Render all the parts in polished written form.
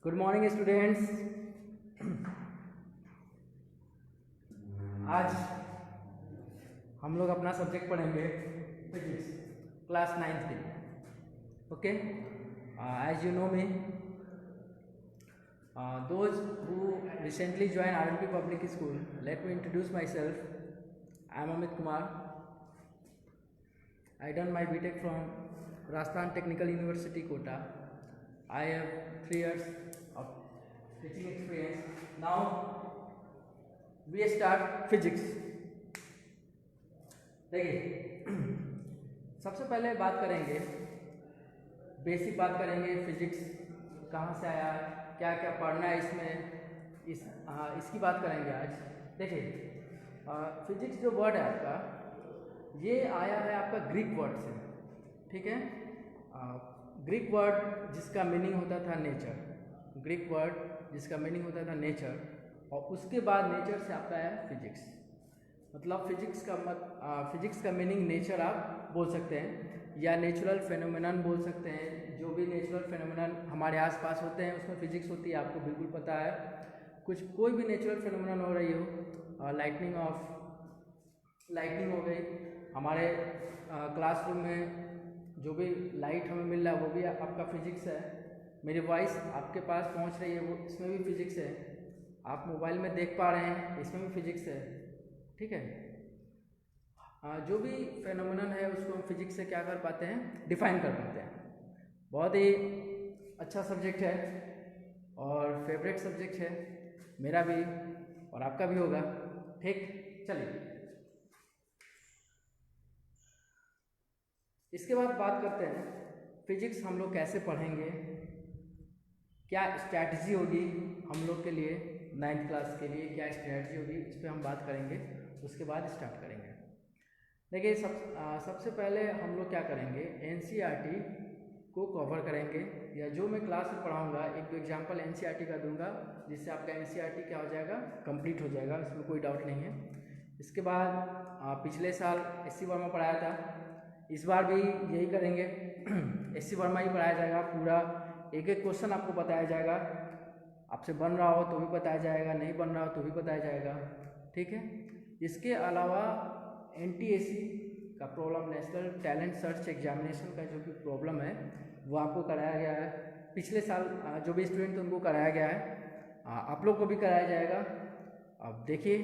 Good morning students. आज हम लोग अपना सब्जेक्ट पढ़ेंगे फिजिक्स, क्लास 9th की। Okay, as you know me, those who recently join RLP public school, let me introduce myself. I am Amit Kumar. I done my BTech from Rajasthan Technical University, Kota. I have 3 years of teaching experience. Now we start physics. देखिए, सबसे पहले बात करेंगे, basic बात करेंगे physics कहाँ से आया, क्या क्या पढ़ना है इसमें, इसकी बात करेंगे आज। देखिए, फिजिक्स जो वर्ड है आपका, ये आया है आपका ग्रीक वर्ड से। ठीक है, ग्रीक वर्ड जिसका मीनिंग होता था नेचर, ग्रीक वर्ड जिसका मीनिंग होता था नेचर, और उसके बाद नेचर से आपका है फिजिक्स। मतलब फिजिक्स का मीनिंग नेचर आप बोल सकते हैं, या नेचुरल फेनोमेनन बोल सकते हैं। जो भी नेचुरल फेनोमेनन हमारे आसपास होते हैं उसमें फिजिक्स होती है, आपको बिल्कुल पता है। कोई भी नेचुरल फेनोमेनन हो रही हो, लाइटनिंग हो गई, हमारे क्लासरूम में जो भी लाइट हमें मिल रहा है वो भी आपका फिजिक्स है। मेरी वॉइस आपके पास पहुंच रही है, वो इसमें भी फिजिक्स है। आप मोबाइल में देख पा रहे हैं, इसमें भी फिजिक्स है। ठीक है, जो भी फेनोमेनन है उसको हम फिजिक्स से क्या कर पाते हैं, डिफाइन कर पाते हैं। बहुत ही अच्छा सब्जेक्ट है और फेवरेट सब्जेक्ट है मेरा भी और आपका भी होगा। ठीक, चलिए इसके बाद बात करते हैं फिजिक्स हम लोग कैसे पढ़ेंगे, क्या स्ट्रैटेजी होगी हम लोग के लिए, 9th क्लास के लिए क्या स्ट्रैटेजी होगी, इस पर हम बात करेंगे। उसके बाद स्टार्ट करेंगे। देखिए, सबसे पहले हम लोग क्या करेंगे, NCERT को कवर करेंगे, या जो मैं क्लास में पढ़ाऊँगा एक दो एग्जाम्पल NCERT का दूंगा, जिससे आपका NCERT क्या हो जाएगा, कंप्लीट हो जाएगा, इसमें कोई डाउट नहीं है। इसके बाद पिछले साल SC वर्मा पढ़ाया था, इस बार भी यही करेंगे। SC वर्मा ही पढ़ाया जाएगा, पूरा एक एक क्वेश्चन आपको बताया जाएगा। आपसे बन रहा हो तो भी बताया जाएगा, नहीं बन रहा हो तो भी बताया जाएगा। ठीक है, इसके अलावा NTSC का problem, national talent search examination का जो भी प्रॉब्लम है वो आपको कराया गया है। पिछले साल जो भी स्टूडेंट थे उनको कराया गया है, आप लोग को भी कराया जाएगा। अब देखिए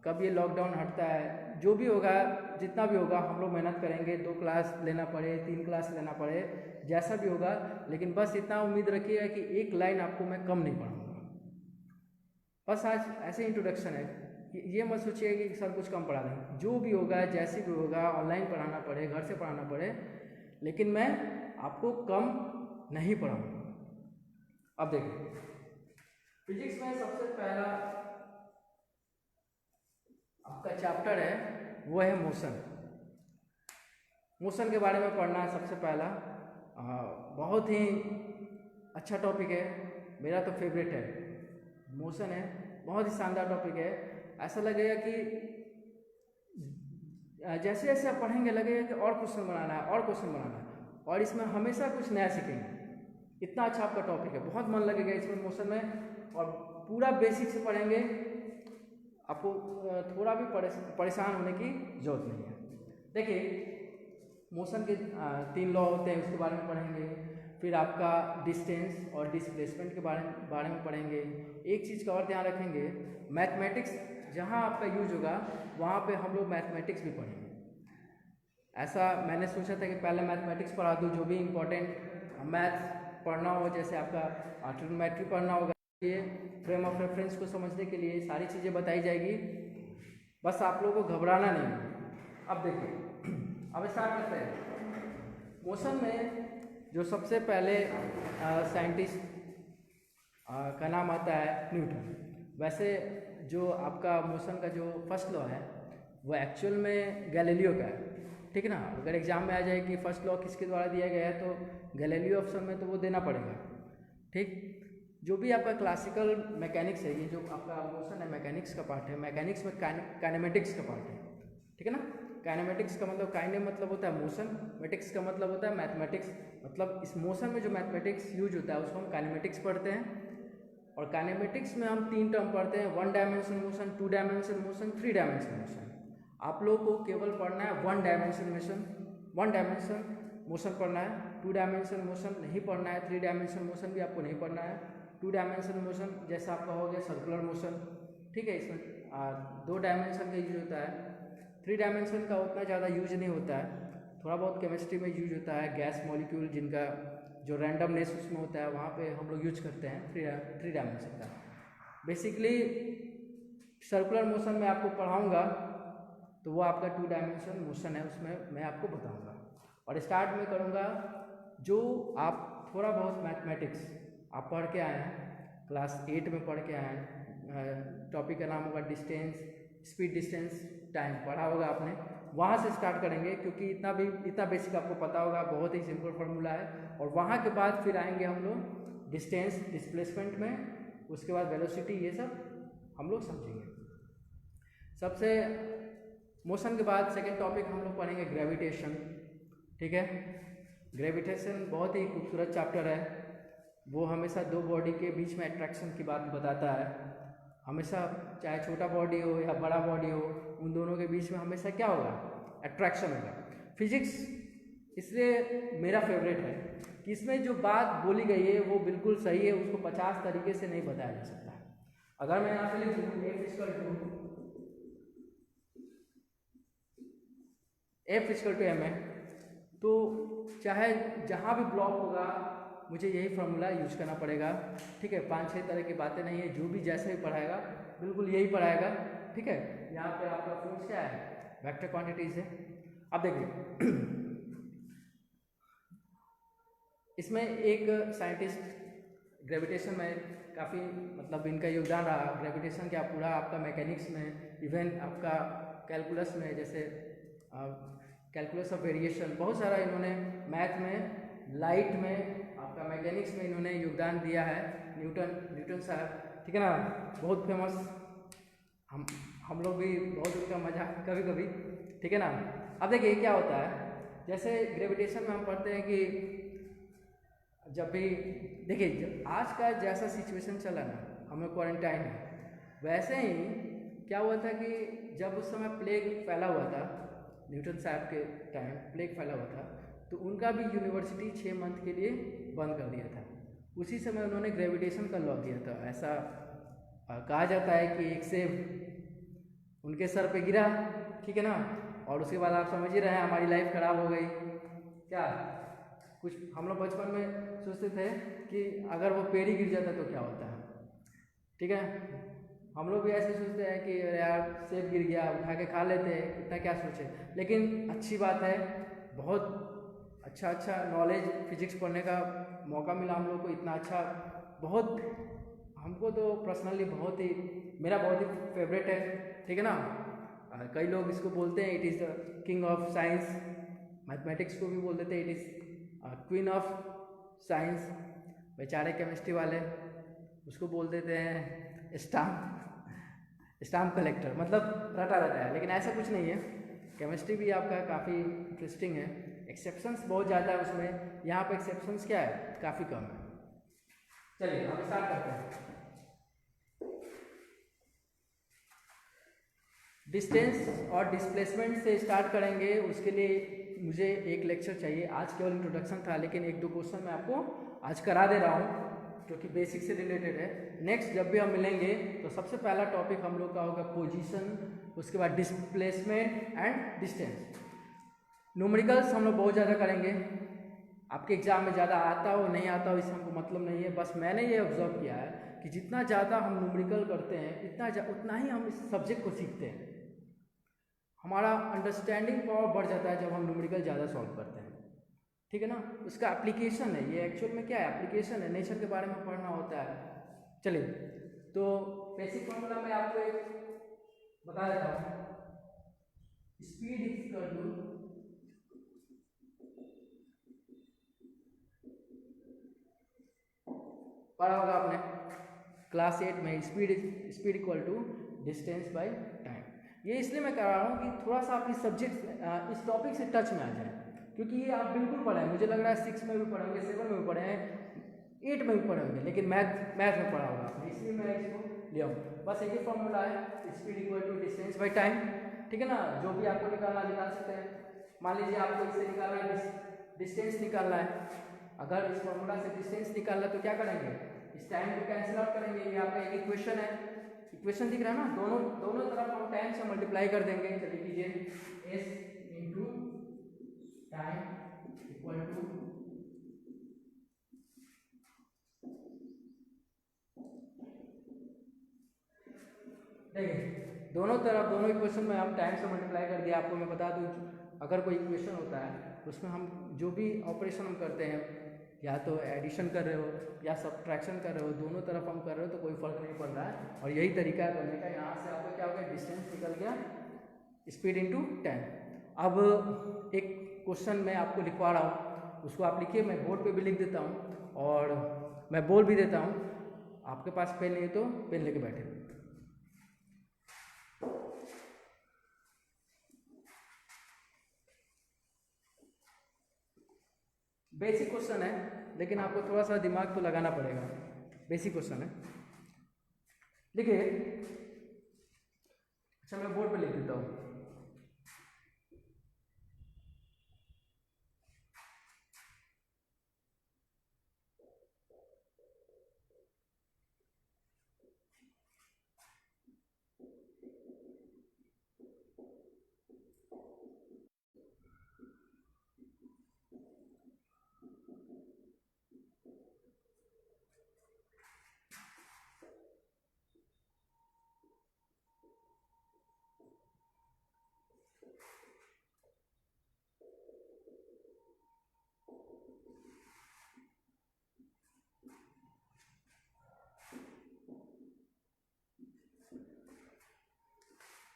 कब ये लॉकडाउन हटता है, जो भी होगा, जितना भी होगा हम लोग मेहनत करेंगे। 2 क्लास लेना पड़े, 3 क्लास लेना पड़े, जैसा भी होगा, लेकिन बस इतना उम्मीद रखिएगा कि एक लाइन आपको मैं कम नहीं पढ़ाऊँगा। बस आज ऐसे इंट्रोडक्शन है, ये मत सोचिए कि सर कुछ कम पढ़ा दें। जो भी होगा, जैसे भी होगा, ऑनलाइन पढ़ाना पड़े, घर से पढ़ाना पड़े, लेकिन मैं आपको कम नहीं पढ़ाऊँगा। अब देखिए, फिजिक्स में सबसे पहला आपका चैप्टर है वो है मोशन। मोशन के बारे में पढ़ना है सबसे पहला। बहुत ही अच्छा टॉपिक है, मेरा तो फेवरेट है। मोशन है, बहुत ही शानदार टॉपिक है। ऐसा लगेगा कि जैसे जैसे आप पढ़ेंगे लगेगा कि और क्वेश्चन बनाना है, और क्वेश्चन बनाना है, और इसमें हमेशा कुछ नया सीखेंगे। इतना अच्छा आपका टॉपिक है, बहुत मन लगेगा इसमें मोशन में, और पूरा बेसिक से पढ़ेंगे। आपको थोड़ा भी परेशान होने की जरूरत नहीं है। देखिए, मोशन के 3 लॉ होते हैं, उसके बारे में पढ़ेंगे। फिर आपका डिस्टेंस और डिस्प्लेसमेंट के बारे में पढ़ेंगे। एक चीज़ का और ध्यान रखेंगे, मैथमेटिक्स जहाँ आपका यूज होगा वहाँ पे हम लोग मैथमेटिक्स भी पढ़ेंगे। ऐसा मैंने सोचा था कि पहले मैथमेटिक्स पढ़ा दूँ, जो भी इम्पोर्टेंट मैथ्स पढ़ना हो, जैसे आपका ट्रिग्नोमेट्री पढ़ना होगा, ये फ्रेम ऑफ रेफरेंस को समझने के लिए सारी चीज़ें बताई जाएगी। बस आप लोगों को घबराना नहीं है। अब देखिए, अब स्टार्ट करते हैं। मोशन में जो सबसे पहले साइंटिस्ट का नाम आता है न्यूटन। वैसे जो आपका मोशन का जो फर्स्ट लॉ है वो एक्चुअल में गैलीलियो का है। ठीक है ना, अगर एग्जाम में आ जाए कि फर्स्ट लॉ किसके द्वारा दिया गया है तो गैलीलियो ऑप्शन में तो वो देना पड़ेगा। ठीक, जो भी आपका क्लासिकल मैकेनिक्स है, ये जो आपका मोशन है मैकेनिक्स का पार्ट है, मैकेनिक्स में काइनेमेटिक्स का पार्ट है। ठीक है ना, काइनेमेटिक्स का मतलब काइने मतलब होता है मोशन, मैटिक्स का मतलब होता है मैथमेटिक्स। मतलब इस मोशन में जो मैथमेटिक्स यूज होता है उसको हम काइनेमेटिक्स पढ़ते हैं। और काइनेमेटिक्स में हम 3 टर्म पढ़ते हैं, 1 dimension motion, 2 dimension motion, 3 dimension motion. आप लोगों को केवल पढ़ना है 1 डायमेंशन मोशन पढ़ना है, 2 डायमेंशन मोशन नहीं पढ़ना है, 3 डायमेंशन मोशन भी आपको नहीं पढ़ना है। 2 डायमेंशन मोशन जैसा आपका हो गया सर्कुलर मोशन, ठीक है, इसमें 2 डायमेंशन का यूज होता है। 3 डायमेंशन का उतना ज़्यादा यूज नहीं होता है, थोड़ा बहुत केमिस्ट्री में यूज होता है। गैस मॉलिक्यूल जिनका जो रैंडमनेस उसमें होता है वहाँ पे हम लोग यूज करते हैं 3 डायमेंशन का। बेसिकली सर्कुलर मोशन में आपको पढ़ाऊँगा तो वो आपका 2 डायमेंशन मोशन है, उसमें मैं आपको बताऊँगा। और स्टार्ट में करूँगा जो आप थोड़ा बहुत मैथमेटिक्स आप पढ़ के आए हैं, क्लास 8 में पढ़ के आए हैं। टॉपिक का नाम होगा डिस्टेंस, स्पीड, डिस्टेंस, टाइम पढ़ा होगा आपने, वहाँ से स्टार्ट करेंगे क्योंकि इतना बेसिक आपको पता होगा, बहुत ही सिंपल फार्मूला है। और वहाँ के बाद फिर आएंगे हम लोग डिस्टेंस, डिस्प्लेसमेंट में, उसके बाद वेलोसिटी, ये सब हम लोग समझेंगे। सबसे मोशन के बाद सेकेंड टॉपिक हम लोग पढ़ेंगे ग्रेविटेशन, ठीक है। ग्रेविटेशन बहुत ही खूबसूरत चैप्टर है, वो हमेशा 2 बॉडी के बीच में अट्रैक्शन की बात बताता है। हमेशा चाहे छोटा बॉडी हो या बड़ा बॉडी हो, उन दोनों के बीच में हमेशा क्या होगा, अट्रैक्शन होगा। फिजिक्स इसलिए मेरा फेवरेट है कि इसमें जो बात बोली गई है वो बिल्कुल सही है, उसको 50 तरीके से नहीं बताया जा सकता है। अगर मैं यहाँ से लिखूँ F इक्वल टू m है, तो चाहे जहाँ भी ब्लॉक होगा मुझे यही फार्मूला यूज करना पड़ेगा, ठीक है। 5-6 तरह की बातें नहीं है, जो भी जैसे भी पढ़ाएगा बिल्कुल यही पढ़ाएगा, ठीक है। यहाँ पे आपका फोर्स क्या है, वेक्टर क्वांटिटीज है। अब देखिए इसमें एक साइंटिस्ट ग्रेविटेशन में काफ़ी मतलब इनका योगदान रहा। ग्रेविटेशन क्या पूरा आपका मैकेनिक्स में, इवन आपका कैलकुलस में, जैसे कैलकुलस ऑफ वेरिएशन, बहुत सारा इन्होंने मैथ में, लाइट में, आपका मैकेनिक्स में इन्होंने योगदान दिया है। न्यूटन साहब, ठीक है ना, बहुत फेमस। हम लोग भी बहुत उनका मजाक कभी कभी, ठीक है ना। अब देखिए क्या होता है, जैसे ग्रेविटेशन में हम पढ़ते हैं कि जब भी देखिए आज का जैसा सिचुएशन चला ना, हम लोग क्वारंटाइन है, वैसे ही क्या हुआ था कि जब उस समय प्लेग फैला हुआ था, न्यूटन साहब के टाइम प्लेग फैला हुआ था, तो उनका भी यूनिवर्सिटी 6 मंथ के लिए बंद कर दिया था। उसी समय उन्होंने ग्रेविटेशन का लॉ दिया था। ऐसा कहा जाता है कि एक सेब उनके सर पे गिरा, ठीक है ना, और उसके बाद आप समझ ही रहे हैं हमारी लाइफ खराब हो गई। क्या कुछ हम लोग बचपन में सोचते थे कि अगर वो पेड़ ही गिर जाता तो क्या होता है, ठीक है। हम लोग भी ऐसे सोचते हैं कि यार सेब गिर गया, उठा के खा लेते, इतना क्या सोचे। लेकिन अच्छी बात है, बहुत अच्छा नॉलेज फिजिक्स पढ़ने का मौका मिला हम लोग को, इतना अच्छा, बहुत हमको तो पर्सनली बहुत ही, मेरा बहुत ही फेवरेट है, ठीक है ना। कई लोग इसको बोलते हैं it is the king of science, mathematics को भी बोल देते हैं it is queen of science. बेचारे केमिस्ट्री वाले उसको बोल देते हैं स्टाम्प कलेक्टर, मतलब रटा है। लेकिन ऐसा कुछ नहीं है, केमिस्ट्री भी आपका काफ़ी इंटरेस्टिंग है। एक्सेप्शंस बहुत ज़्यादा है उसमें, यहाँ पे एक्सेप्शंस क्या है, काफ़ी कम है। चलिए हम स्टार्ट करते हैं। डिस्टेंस और डिस्प्लेसमेंट से स्टार्ट करेंगे, उसके लिए मुझे एक लेक्चर चाहिए। आज केवल इंट्रोडक्शन था, लेकिन 1-2 क्वेश्चन मैं आपको आज करा दे रहा हूँ जो कि बेसिक से रिलेटेड है। नेक्स्ट जब भी हम मिलेंगे तो सबसे पहला टॉपिक हम लोग का होगा पोजीशन, उसके बाद डिस्प्लेसमेंट एंड डिस्टेंस। न्यूमेरिकल्स हम लोग बहुत ज़्यादा करेंगे, आपके एग्जाम में ज़्यादा आता हो नहीं आता हो इससे हमको मतलब नहीं है, बस मैंने ये ऑब्जर्व किया है कि जितना ज़्यादा हम न्यूमेरिकल करते हैं उतना ही हम इस सब्जेक्ट को सीखते हैं। हमारा अंडरस्टैंडिंग पावर बढ़ जाता है जब हम न्यूमेरिकल ज़्यादा सॉल्व करते हैं, ठीक है ना। उसका एप्लीकेशन है, ये एक्चुअल में क्या है, एप्लीकेशन है, नेचर के बारे में पढ़ना होता है। चलिए तो बेसिक फॉर्मूला मैं आपको एक बता देता हूँ। स्पीड इक्वल टू पढ़ा होगा आपने क्लास 8 में, speed equal to distance by time. ये इसलिए मैं करा रहा हूँ कि थोड़ा सा आप इस सब्जेक्ट इस टॉपिक से टच में आ जाए, क्योंकि ये आप बिल्कुल पढ़े हैं, मुझे लग रहा है 6 में भी पढ़े होंगे, 7 में भी पढ़े हैं, 8 में भी पढ़े होंगे, लेकिन मैथ में पढ़ा होगा आपने, इसलिए मैं इसको ले आऊँ। बस एक ही फॉर्मूला है, speed equal to distance by time, ठीक है ना। जो भी आपको निकालना निकाल सकते हैं। मान लीजिए आपको इससे निकालना है, डिस्टेंस निकालना है, अगर इस फॉर्मूला से डिस्टेंस निकालना है तो क्या करेंगे, इस टाइम को कैंसिल आउट करेंगे। ये आपका एक इक्वेशन है, इक्वेशन दिख रहा है ना, दोनों तरफ हम टाइम से मल्टीप्लाई कर देंगे। चलिए कीजिए, s into time equal to देखिए दोनों तरफ दोनों इक्वेशन में हम टाइम से मल्टीप्लाई कर दिया। आपको मैं बता दूं, अगर कोई इक्वेशन होता है उसमें हम जो भी ऑपरेशन हम करते हैं, या तो एडिशन कर रहे हो या सब्ट्रैक्शन कर रहे हो, दोनों तरफ हम कर रहे हो तो कोई फर्क नहीं पड़ रहा है, और यही तरीका है करने का। यहाँ से आपका क्या हो गया, डिस्टेंस निकल गया, स्पीड इंटू टाइम। अब एक क्वेश्चन मैं आपको लिखवा रहा हूँ, उसको आप लिखिए, मैं बोर्ड पे भी लिख देता हूँ और मैं बोल भी देता हूँ। आपके पास पेन नहीं है तो पेन लेके बैठे। बेसिक क्वेश्चन है, लेकिन आपको थोड़ा सा दिमाग तो लगाना पड़ेगा। बेसिक क्वेश्चन है, देखिए। अच्छा मैं बोर्ड पे लिख देता हूँ।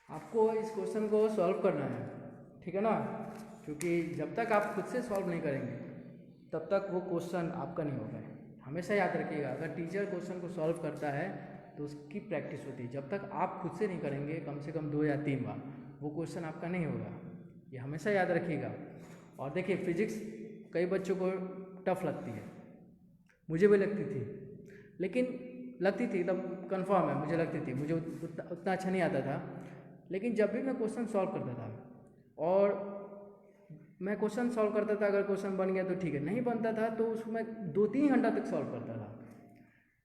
आपको इस क्वेश्चन को सॉल्व करना है, ठीक है ना, क्योंकि जब तक आप खुद से सॉल्व नहीं करेंगे तब तक वो क्वेश्चन आपका नहीं होगा। हमेशा याद रखिएगा, अगर टीचर क्वेश्चन को सॉल्व करता है तो उसकी प्रैक्टिस होती है। जब तक आप खुद से नहीं करेंगे कम से कम 2 या 3 बार, वो क्वेश्चन आपका नहीं होगा। ये हमेशा याद रखिएगा। और देखिए फिजिक्स कई बच्चों को टफ लगती है, मुझे भी लगती थी, लेकिन लगती थी एकदम कन्फर्म है, मुझे लगती थी, मुझे उतना अच्छा नहीं आता था। लेकिन जब भी मैं क्वेश्चन सॉल्व करता था, और मैं क्वेश्चन सॉल्व करता था, अगर क्वेश्चन बन गया तो ठीक है, नहीं बनता था तो उसमें 2-3 घंटा तक सॉल्व करता था।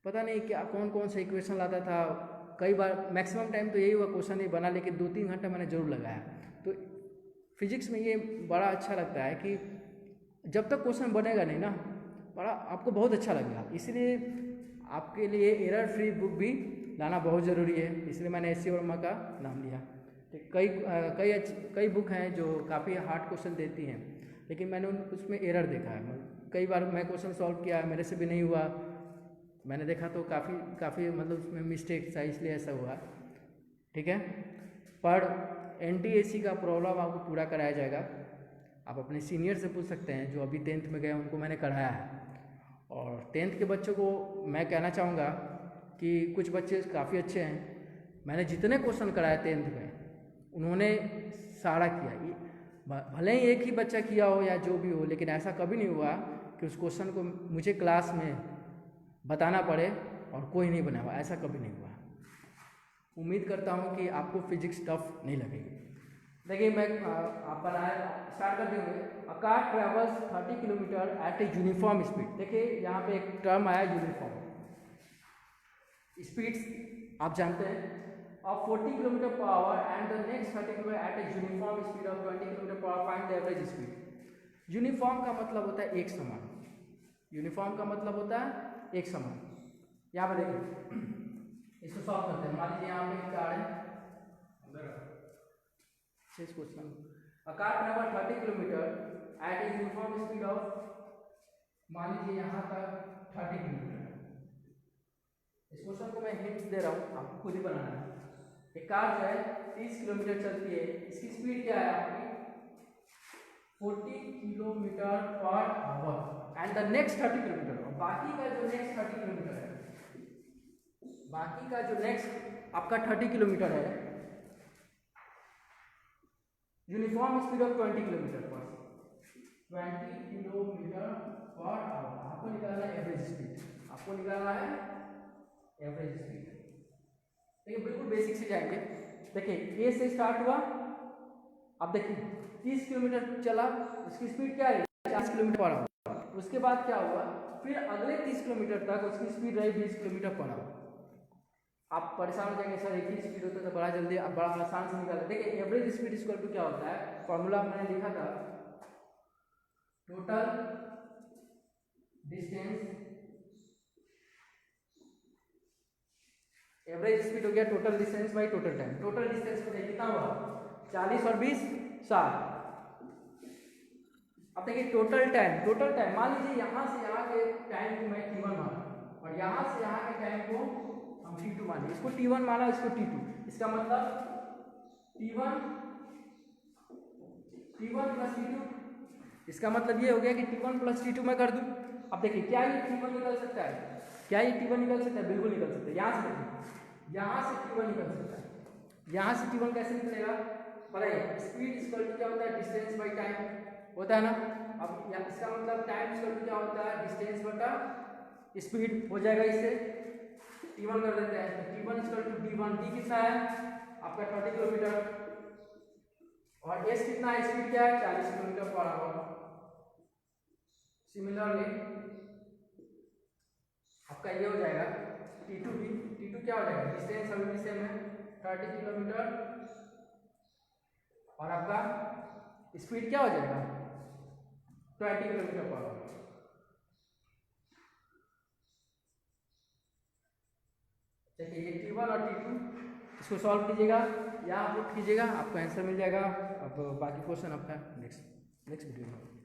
पता नहीं क्या कौन कौन सा इक्वेशन लाता था। कई बार मैक्सिमम टाइम तो यही हुआ, क्वेश्चन नहीं बना, लेकिन 2-3 घंटा मैंने जरूर लगाया। तो फिजिक्स में ये बड़ा अच्छा लगता है कि जब तक क्वेश्चन बनेगा नहीं ना, बड़ा आपको बहुत अच्छा लगेगा। इसलिए आपके लिए एरर फ्री बुक भी लाना बहुत ज़रूरी है, इसलिए मैंने एस सी वर्मा का नाम लिया। कई बुक हैं जो काफ़ी हार्ड क्वेश्चन देती हैं, लेकिन मैंने उसमें एरर देखा है। कई बार मैं क्वेश्चन सॉल्व किया, मेरे से भी नहीं हुआ, मैंने देखा तो काफ़ी मतलब उसमें मिस्टेक था, इसलिए ऐसा हुआ, ठीक है। पर NTSC का प्रॉब्लम आपको पूरा कराया जाएगा। आप अपने सीनियर से पूछ सकते हैं, जो अभी 10th में गए उनको मैंने कराया है। और 10th के बच्चों को मैं कहना चाहूँगा कि कुछ बच्चे काफ़ी अच्छे हैं। मैंने जितने क्वेश्चन कराए 10th में, उन्होंने सारा किया। भले ही एक ही बच्चा किया हो या जो भी हो, लेकिन ऐसा कभी नहीं हुआ कि उस क्वेश्चन को मुझे क्लास में बताना पड़े और कोई नहीं बना हुआ, ऐसा कभी नहीं हुआ। उम्मीद करता हूँ कि आपको फिजिक्स टफ नहीं लगेगी। देखिए मैं आप बनाए स्टार्ट कर देंगे। A car travels 30 kilometre at a uniform speed. देखिए यहाँ पे एक टर्म आया यूनिफॉर्म स्पीड्स, आप जानते हैं, of 40 kilometre per hour and the next 30 kilometre at a uniform speed of 20 kilometre per hour, find the average speed. Uniform का मतलब होता है एक समान। यूनिफॉर्म का मतलब होता है एक समान। यहाँ पर देखिए, इसको सॉल्व करते हैं। मान लीजिए यहाँ पे एक कार है, question, a car travel 30 kilometre at a uniform speed of, मान लीजिए यहाँ तक 30 किलोमीटर। इस क्वेश्चन को मैं हिंट्स दे रहा हूँ, आपको खुद ही बनाना है। एक कार जो है 30 किलोमीटर चलती है, इसकी स्पीड क्या है आपकी 40 kilometre per hour and the next 30 kilometre. और बाकी का जो नेक्स्ट 30 किलोमीटर है, बाकी का जो नेक्स्ट आपका 30 किलोमीटर है, यूनिफॉर्म स्पीड ऑफ 20 किलोमीटर पर 20 किलोमीटर पर आवर। आपको निकालना है एवरेज स्पीड, आपको निकालना है एवरेज स्पीड। देखिए बिल्कुल बेसिक से जाएंगे। देखिए ए से स्टार्ट हुआ, अब देखिए 30 किलोमीटर चला, उसकी स्पीड क्या है 40 किलोमीटर पर आवर। उसके बाद क्या हुआ, फिर अगले 30 किलोमीटर तक उसकी स्पीड रही 20 किलोमीटर पर आवर। आप परेशान हो जाएंगे सर एक ही स्पीड होता तो बड़ा जल्दी अब बड़ा आसान से निकाल। देखिए एवरेज स्पीड इक्वल टू क्या होता है, फॉर्मूला मैंने लिखा था, टोटल डिस्टेंस, एवरेज स्पीड हो गया total distance by total time. Total distance को कितना हुआ 40 और 20 60। अब देखिए टोटल टाइम मान लीजिए यहाँ से यहाँ के टाइम को मैं T1 माना और यहाँ से यहाँ के टाइम को हम T2 माने। इसको T1 माना, इसको T2, इसका मतलब T1 प्लस T2, इसका मतलब ये हो गया कि T1 प्लस T2 मैं कर दूं। अब देखिए क्या ये T1 निकल सकता है, क्या ये T1 निकल सकता है, बिल्कुल निकल सकता है। यहाँ से देखिए यहाँ से T1 निकल सकता है। यहाँ से T1 कैसे निकलेगा बताइए, स्पीड इक्वल टू क्या होता है डिस्टेंस बाई टाइम होता है ना। अब इसका मतलब टाइम इक्वल टू क्या होता है डिस्टेंस बटा स्पीड हो जाएगा, इससे T1 कर देते हैं। तो T1 equal to D1, D कितना है आपका 20 किलोमीटर और S कितना है, स्पीड क्या है 40 किलोमीटर पर आवर। सिमिलरली आपका ये हो जाएगा T2 भी, T2 क्या हो जाएगा डिस्टेंस अभी भी सेम है 30 किलोमीटर और आपका स्पीड क्या हो जाएगा 20 किलोमीटर पर आवर। देखिए ये T1 और T2 इसको सॉल्व कीजिएगा, यहाँ पुट कीजिएगा, आपको आंसर मिल जाएगा। अब बाकी क्वेश्चन आपका नेक्स्ट वीडियो में।